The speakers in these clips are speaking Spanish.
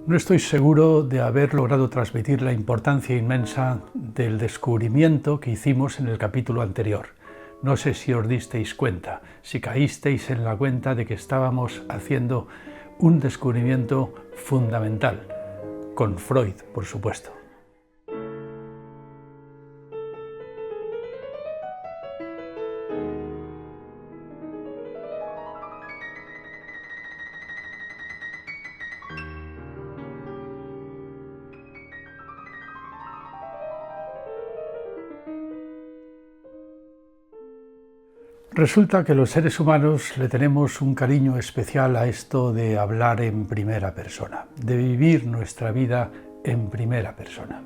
No estoy seguro de haber logrado transmitir la importancia inmensa del descubrimiento que hicimos en el capítulo anterior. No sé si os disteis cuenta, si caísteis en la cuenta de que estábamos haciendo un descubrimiento fundamental, con Freud, por supuesto. Resulta que los seres humanos le tenemos un cariño especial a esto de hablar en primera persona, de vivir nuestra vida en primera persona.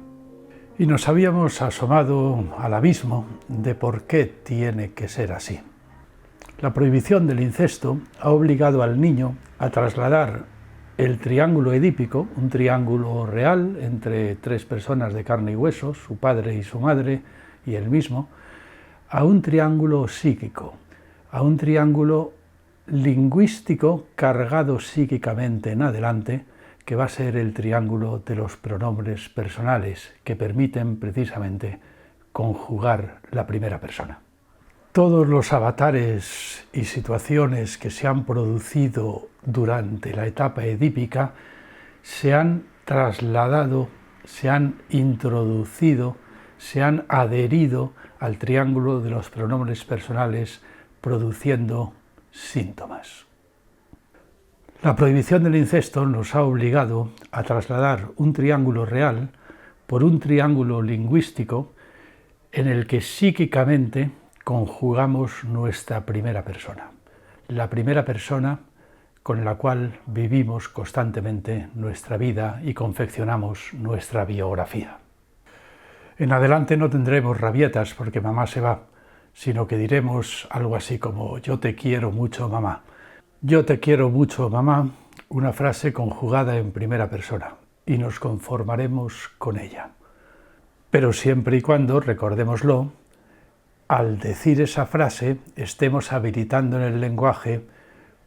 Y nos habíamos asomado al abismo de por qué tiene que ser así. La prohibición del incesto ha obligado al niño a trasladar el triángulo edípico, un triángulo real entre tres personas de carne y hueso, su padre y su madre y él mismo, a un triángulo psíquico, a un triángulo lingüístico cargado psíquicamente en adelante, que va a ser el triángulo de los pronombres personales, que permiten precisamente conjugar la primera persona. Todos los avatares y situaciones que se han producido durante la etapa edípica se han trasladado, se han introducido, se han adherido al triángulo de los pronombres personales, produciendo síntomas. La prohibición del incesto nos ha obligado a trasladar un triángulo real por un triángulo lingüístico en el que psíquicamente conjugamos nuestra primera persona, la primera persona con la cual vivimos constantemente nuestra vida y confeccionamos nuestra biografía. En adelante no tendremos rabietas porque mamá se va, sino que diremos algo así como «yo te quiero mucho, mamá». «Yo te quiero mucho, mamá», una frase conjugada en primera persona, y nos conformaremos con ella. Pero siempre y cuando, recordémoslo, al decir esa frase estemos habilitando en el lenguaje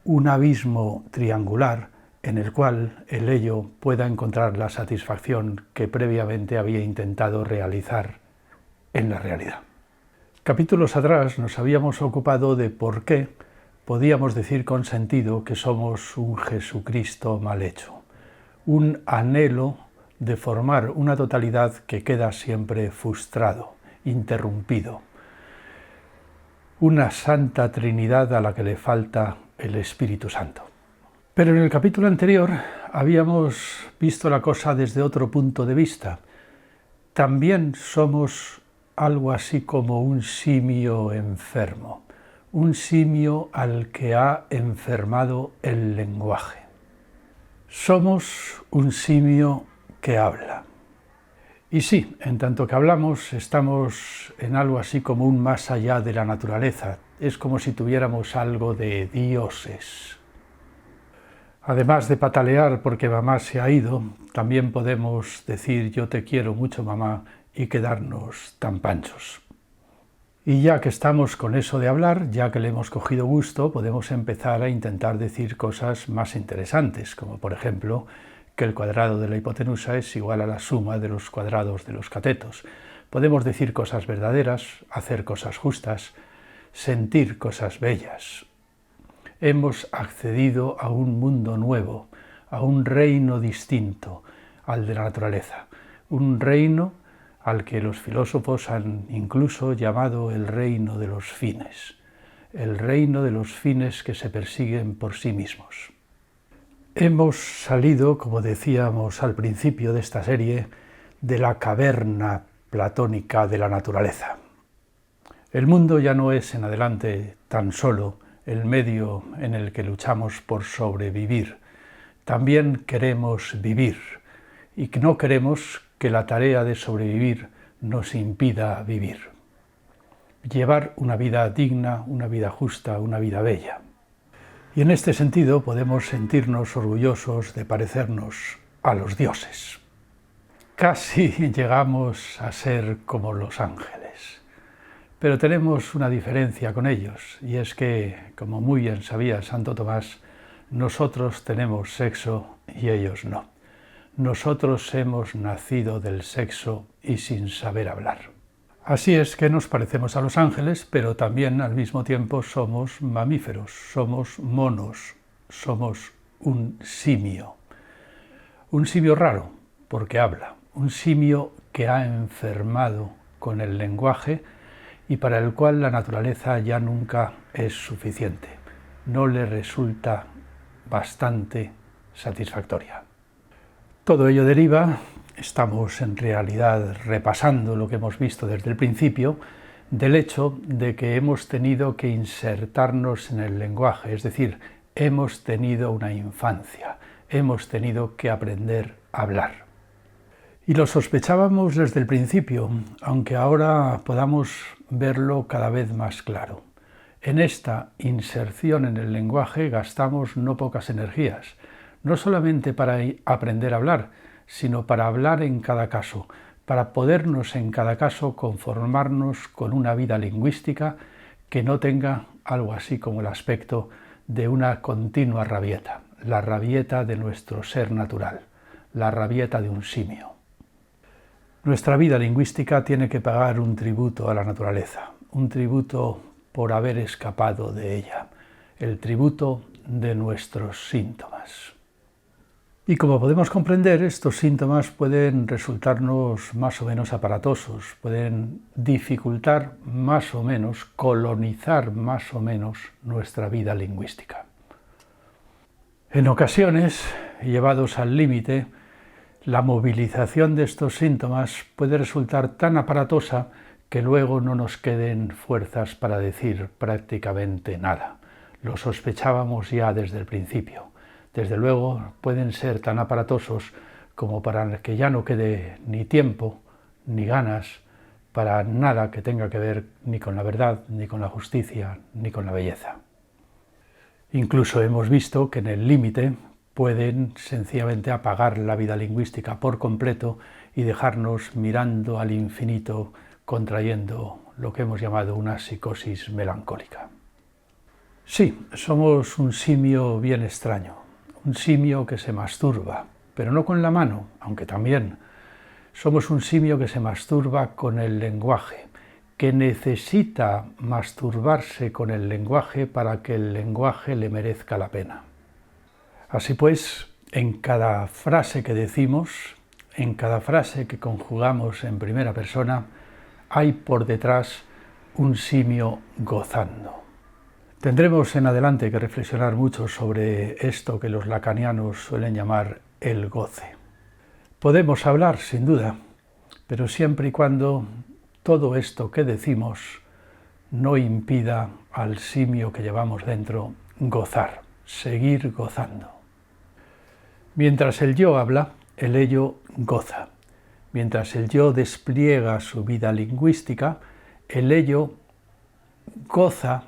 un abismo triangular en el cual el ello pueda encontrar la satisfacción que previamente había intentado realizar en la realidad. Capítulos atrás nos habíamos ocupado de por qué podíamos decir con sentido que somos un Jesucristo mal hecho, un anhelo de formar una totalidad que queda siempre frustrado, interrumpido, una Santa Trinidad a la que le falta el Espíritu Santo. Pero en el capítulo anterior habíamos visto la cosa desde otro punto de vista. También somos algo así como un simio enfermo, un simio al que ha enfermado el lenguaje. Somos un simio que habla. Y sí, en tanto que hablamos, estamos en algo así como un más allá de la naturaleza. Es como si tuviéramos algo de dioses. Además de patalear porque mamá se ha ido, también podemos decir «yo te quiero mucho, mamá» y quedarnos tan panchos. Y ya que estamos con eso de hablar, ya que le hemos cogido gusto, podemos empezar a intentar decir cosas más interesantes, como por ejemplo que el cuadrado de la hipotenusa es igual a la suma de los cuadrados de los catetos. Podemos decir cosas verdaderas, hacer cosas justas, sentir cosas bellas. Hemos accedido a un mundo nuevo, a un reino distinto al de la naturaleza, un reino al que los filósofos han incluso llamado el reino de los fines, el reino de los fines que se persiguen por sí mismos. Hemos salido, como decíamos al principio de esta serie, de la caverna platónica de la naturaleza. El mundo ya no es en adelante tan solo el medio en el que luchamos por sobrevivir. También queremos vivir y no queremos que la tarea de sobrevivir nos impida vivir. Llevar una vida digna, una vida justa, una vida bella. Y en este sentido podemos sentirnos orgullosos de parecernos a los dioses. Casi llegamos a ser como los ángeles. Pero tenemos una diferencia con ellos, y es que, como muy bien sabía Santo Tomás, nosotros tenemos sexo y ellos no. nosotros hemos nacido del sexo y sin saber hablar. Así es que nos parecemos a los ángeles, pero también al mismo tiempo somos mamíferos, somos monos, somos un simio raro, porque habla, un simio que ha enfermado con el lenguaje y para el cual la naturaleza ya nunca es suficiente, no le resulta bastante satisfactoria. Todo ello deriva, estamos en realidad repasando lo que hemos visto desde el principio, del hecho de que hemos tenido que insertarnos en el lenguaje, es decir, hemos tenido una infancia, hemos tenido que aprender a hablar. Y lo sospechábamos desde el principio, aunque ahora podamos verlo cada vez más claro. En esta inserción en el lenguaje gastamos no pocas energías, no solamente para aprender a hablar, sino para hablar en cada caso, para podernos en cada caso conformarnos con una vida lingüística que no tenga algo así como el aspecto de una continua rabieta, la rabieta de nuestro ser natural, la rabieta de un simio. Nuestra vida lingüística tiene que pagar un tributo a la naturaleza, un tributo por haber escapado de ella, el tributo de nuestros síntomas. Y como podemos comprender, estos síntomas pueden resultarnos más o menos aparatosos, pueden dificultar más o menos, colonizar más o menos nuestra vida lingüística. En ocasiones, llevados al límite, la movilización de estos síntomas puede resultar tan aparatosa que luego no nos queden fuerzas para decir prácticamente nada. Lo sospechábamos ya desde el principio. Desde luego pueden ser tan aparatosos como para que ya no quede ni tiempo ni ganas para nada que tenga que ver ni con la verdad, ni con la justicia, ni con la belleza. Incluso hemos visto que en el límite pueden sencillamente apagar la vida lingüística por completo y dejarnos mirando al infinito, contrayendo lo que hemos llamado una psicosis melancólica. Sí, somos un simio bien extraño. Un simio que se masturba, pero no con la mano, aunque también. Somos un simio que se masturba con el lenguaje, que necesita masturbarse con el lenguaje para que el lenguaje le merezca la pena. Así pues, en cada frase que decimos, en cada frase que conjugamos en primera persona, hay por detrás un simio gozando. Tendremos en adelante que reflexionar mucho sobre esto que los lacanianos suelen llamar el goce. Podemos hablar, sin duda, pero siempre y cuando todo esto que decimos no impida al simio que llevamos dentro gozar, seguir gozando. Mientras el yo habla, el ello goza. Mientras el yo despliega su vida lingüística, el ello goza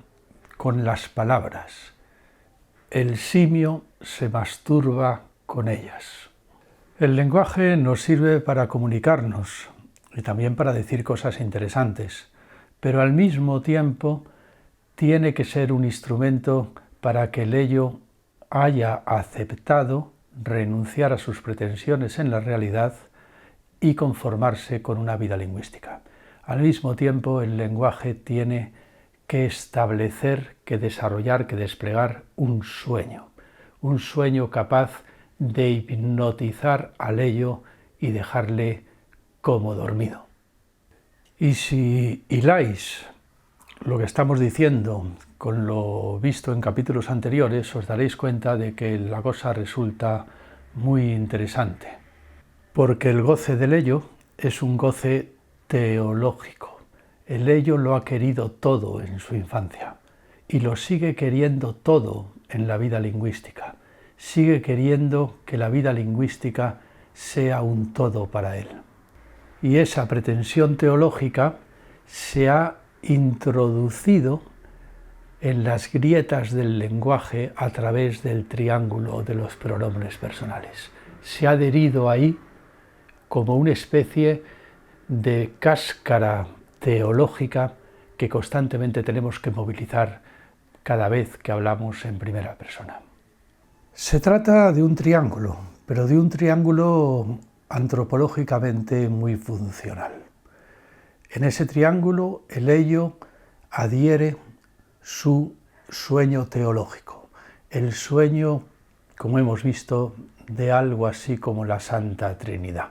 con las palabras. El simio se masturba con ellas. El lenguaje nos sirve para comunicarnos y también para decir cosas interesantes, pero al mismo tiempo tiene que ser un instrumento para que el ello haya aceptado renunciar a sus pretensiones en la realidad y conformarse con una vida lingüística. Al mismo tiempo, el lenguaje tiene que establecer, que desarrollar, que desplegar un sueño capaz de hipnotizar al ello y dejarle como dormido. Y si hiláis lo que estamos diciendo con lo visto en capítulos anteriores, os daréis cuenta de que la cosa resulta muy interesante, porque el goce del ello es un goce teológico. El ello lo ha querido todo en su infancia y lo sigue queriendo todo en la vida lingüística. Sigue queriendo que la vida lingüística sea un todo para él. Y esa pretensión teológica se ha introducido en las grietas del lenguaje a través del triángulo de los pronombres personales. Se ha adherido ahí como una especie de cáscara teológica que constantemente tenemos que movilizar cada vez que hablamos en primera persona. Se trata de un triángulo, pero de un triángulo antropológicamente muy funcional. En ese triángulo el ello adhiere su sueño teológico, el sueño, como hemos visto, de algo así como la Santa Trinidad.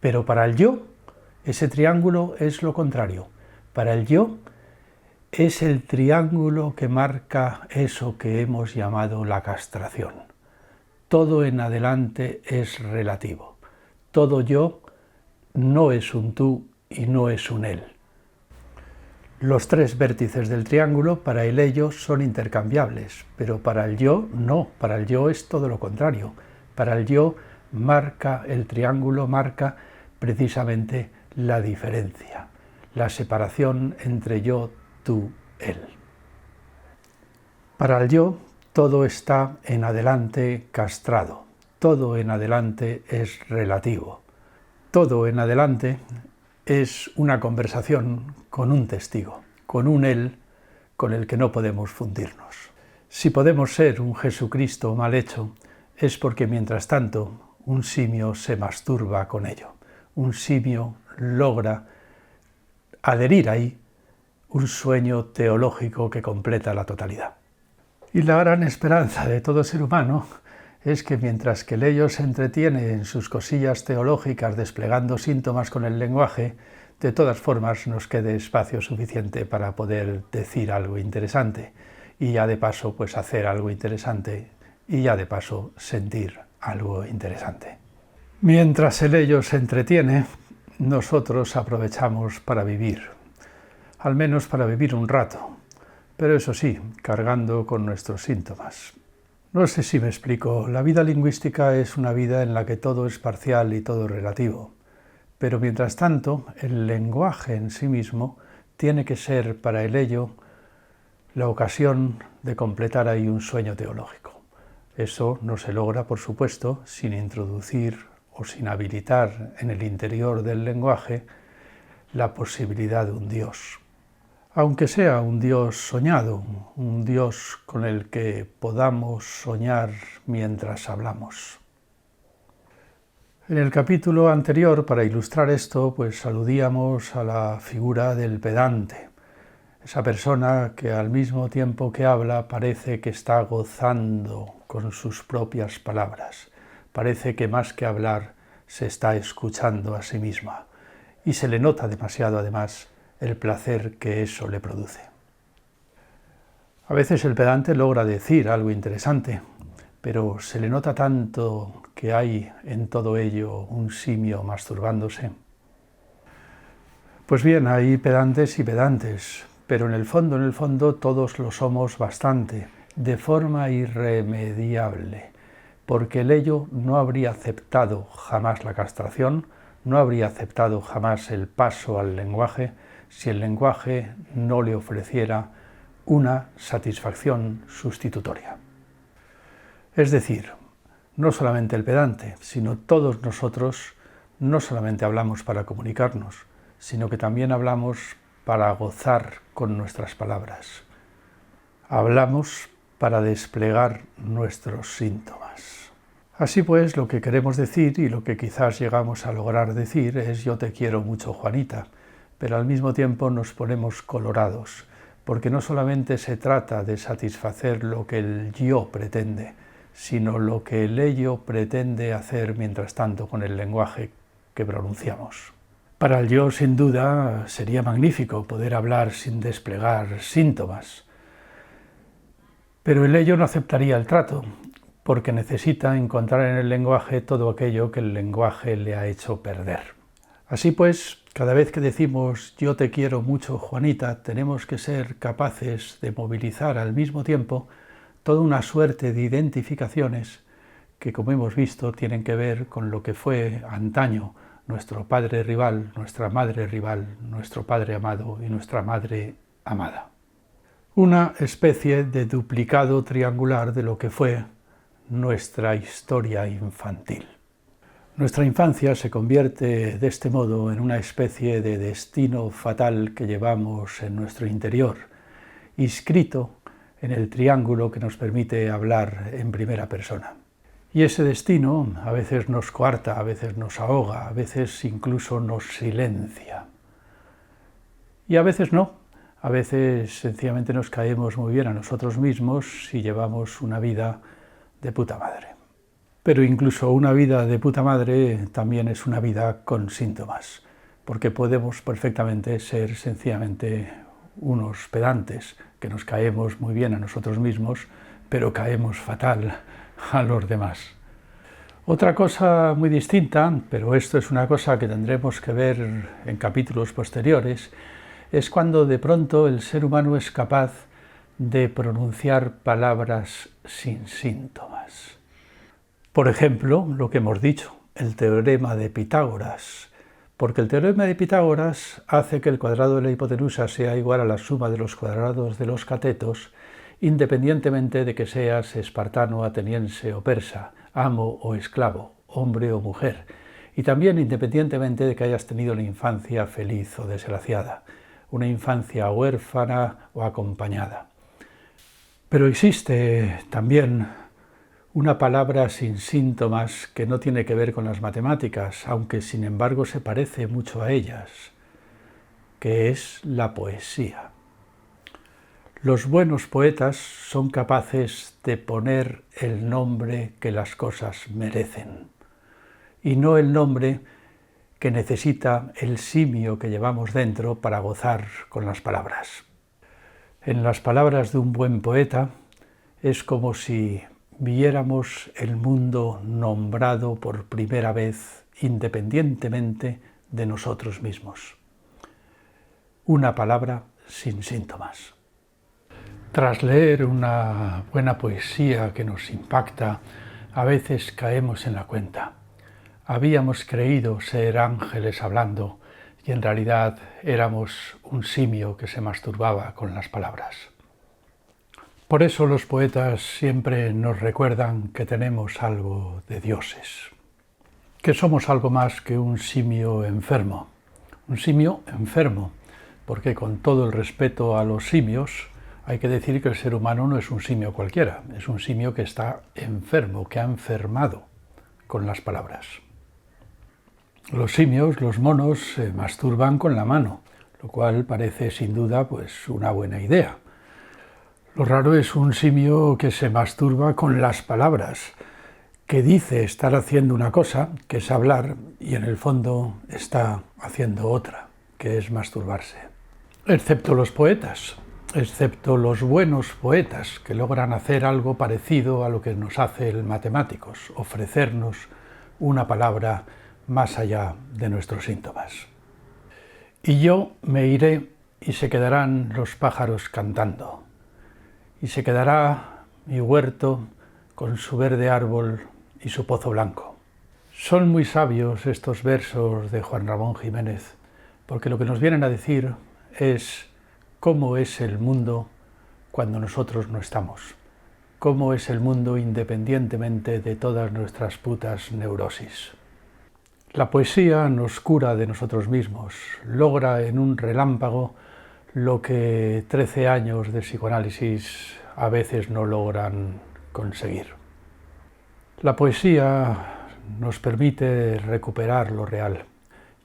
Pero para el yo, ese triángulo es lo contrario. Para el yo es el triángulo que marca eso que hemos llamado la castración. Todo en adelante es relativo. Todo yo no es un tú y no es un él. Los tres vértices del triángulo para el ello son intercambiables, pero para el yo no, para el yo es todo lo contrario. Para el yo el triángulo marca precisamente la diferencia, la separación entre yo, tú, él. Para el yo todo está en adelante castrado, todo en adelante es relativo, todo en adelante es una conversación con un testigo, con un él con el que no podemos fundirnos. Si podemos ser un Jesucristo mal hecho, es porque mientras tanto un simio se masturba con ello. Un simio logra adherir ahí un sueño teológico que completa la totalidad. Y la gran esperanza de todo ser humano es que mientras que el ello se entretiene en sus cosillas teológicas desplegando síntomas con el lenguaje, de todas formas nos quede espacio suficiente para poder decir algo interesante y ya de paso pues hacer algo interesante y ya de paso sentir algo interesante. Mientras el ello se entretiene, nosotros aprovechamos para vivir, al menos para vivir un rato, pero eso sí, cargando con nuestros síntomas. No sé si me explico, la vida lingüística es una vida en la que todo es parcial y todo relativo, pero mientras tanto el lenguaje en sí mismo tiene que ser para el ello la ocasión de completar ahí un sueño teológico. Eso no se logra, por supuesto, sin introducir o sin habilitar en el interior del lenguaje la posibilidad de un Dios. Aunque sea un Dios soñado, un Dios con el que podamos soñar mientras hablamos. En el capítulo anterior, para ilustrar esto, pues aludíamos a la figura del pedante, esa persona que al mismo tiempo que habla parece que está gozando con sus propias palabras, parece que más que hablar se está escuchando a sí misma y se le nota demasiado además el placer que eso le produce. A veces el pedante logra decir algo interesante, pero se le nota tanto que hay en todo ello un simio masturbándose. Pues bien, hay pedantes y pedantes, pero en el fondo todos lo somos bastante, de forma irremediable, porque el ello no habría aceptado jamás la castración, no habría aceptado jamás el paso al lenguaje, si el lenguaje no le ofreciera una satisfacción sustitutoria. Es decir, no solamente el pedante, sino todos nosotros no solamente hablamos para comunicarnos, sino que también hablamos para gozar con nuestras palabras. Hablamos para desplegar nuestros síntomas. Así pues, lo que queremos decir y lo que quizás llegamos a lograr decir es «yo te quiero mucho, Juanita», pero al mismo tiempo nos ponemos colorados, porque no solamente se trata de satisfacer lo que el yo pretende, sino lo que el ello pretende hacer mientras tanto con el lenguaje que pronunciamos. Para el yo, sin duda, sería magnífico poder hablar sin desplegar síntomas, pero el ello no aceptaría el trato, porque necesita encontrar en el lenguaje todo aquello que el lenguaje le ha hecho perder. Así pues, cada vez que decimos «yo te quiero mucho, Juanita», tenemos que ser capaces de movilizar al mismo tiempo toda una suerte de identificaciones que, como hemos visto, tienen que ver con lo que fue antaño nuestro padre rival, nuestra madre rival, nuestro padre amado y nuestra madre amada. Una especie de duplicado triangular de lo que fue nuestra historia infantil. Nuestra infancia se convierte de este modo en una especie de destino fatal que llevamos en nuestro interior, inscrito en el triángulo que nos permite hablar en primera persona. Y ese destino a veces nos coarta, a veces nos ahoga, a veces incluso nos silencia. Y a veces no, a veces sencillamente nos caemos muy bien a nosotros mismos si llevamos una vida de puta madre. Pero incluso una vida de puta madre también es una vida con síntomas, porque podemos perfectamente ser sencillamente unos pedantes, que nos caemos muy bien a nosotros mismos, pero caemos fatal a los demás. Otra cosa muy distinta, pero esto es una cosa que tendremos que ver en capítulos posteriores, es cuando de pronto el ser humano es capaz de pronunciar palabras sin síntomas. Por ejemplo, lo que hemos dicho, el teorema de Pitágoras, porque el teorema de Pitágoras hace que el cuadrado de la hipotenusa sea igual a la suma de los cuadrados de los catetos, independientemente de que seas espartano, ateniense o persa, amo o esclavo, hombre o mujer, y también independientemente de que hayas tenido una infancia feliz o desgraciada, una infancia huérfana o acompañada. Pero existe también una palabra sin síntomas que no tiene que ver con las matemáticas, aunque sin embargo se parece mucho a ellas, que es la poesía. Los buenos poetas son capaces de poner el nombre que las cosas merecen, y no el nombre que necesita el simio que llevamos dentro para gozar con las palabras. En las palabras de un buen poeta es como si viéramos el mundo nombrado por primera vez independientemente de nosotros mismos. Una palabra sin síntomas. Tras leer una buena poesía que nos impacta, a veces caemos en la cuenta. Habíamos creído ser ángeles hablando y en realidad éramos un simio que se masturbaba con las palabras. Por eso los poetas siempre nos recuerdan que tenemos algo de dioses, que somos algo más que un simio enfermo, porque con todo el respeto a los simios, hay que decir que el ser humano no es un simio cualquiera, es un simio que está enfermo, que ha enfermado con las palabras. Los simios, los monos, se masturban con la mano, lo cual parece sin duda pues una buena idea. Lo raro es un simio que se masturba con las palabras, que dice estar haciendo una cosa, que es hablar, y en el fondo está haciendo otra, que es masturbarse. Excepto los poetas, excepto los buenos poetas, que logran hacer algo parecido a lo que nos hace el matemáticos, ofrecernos una palabra más allá de nuestros síntomas. Y yo me iré y se quedarán los pájaros cantando, y se quedará mi huerto con su verde árbol y su pozo blanco. Son muy sabios estos versos de Juan Ramón Jiménez, porque lo que nos vienen a decir es cómo es el mundo cuando nosotros no estamos, cómo es el mundo independientemente de todas nuestras putas neurosis. La poesía nos cura de nosotros mismos, logra en un relámpago lo que 13 años de psicoanálisis a veces no logran conseguir. La poesía nos permite recuperar lo real,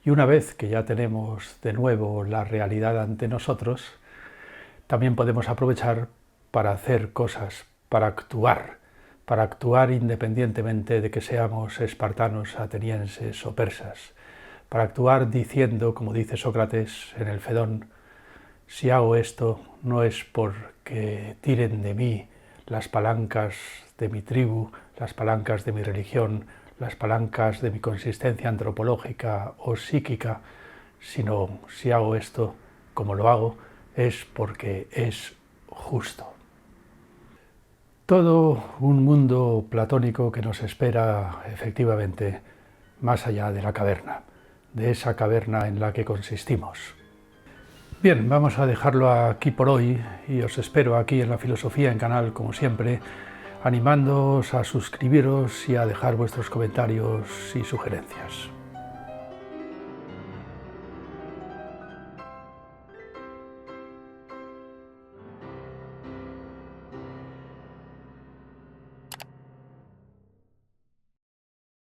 y una vez que ya tenemos de nuevo la realidad ante nosotros, también podemos aprovechar para hacer cosas, para actuar independientemente de que seamos espartanos, atenienses o persas, para actuar diciendo, como dice Sócrates en el Fedón, si hago esto no es porque tiren de mí las palancas de mi tribu, las palancas de mi religión, las palancas de mi consistencia antropológica o psíquica, sino si hago esto como lo hago, es porque es justo. Todo un mundo platónico que nos espera efectivamente más allá de la caverna, de esa caverna en la que consistimos. Bien, vamos a dejarlo aquí por hoy y os espero aquí en La Filosofía en Canal, como siempre, animándoos a suscribiros y a dejar vuestros comentarios y sugerencias.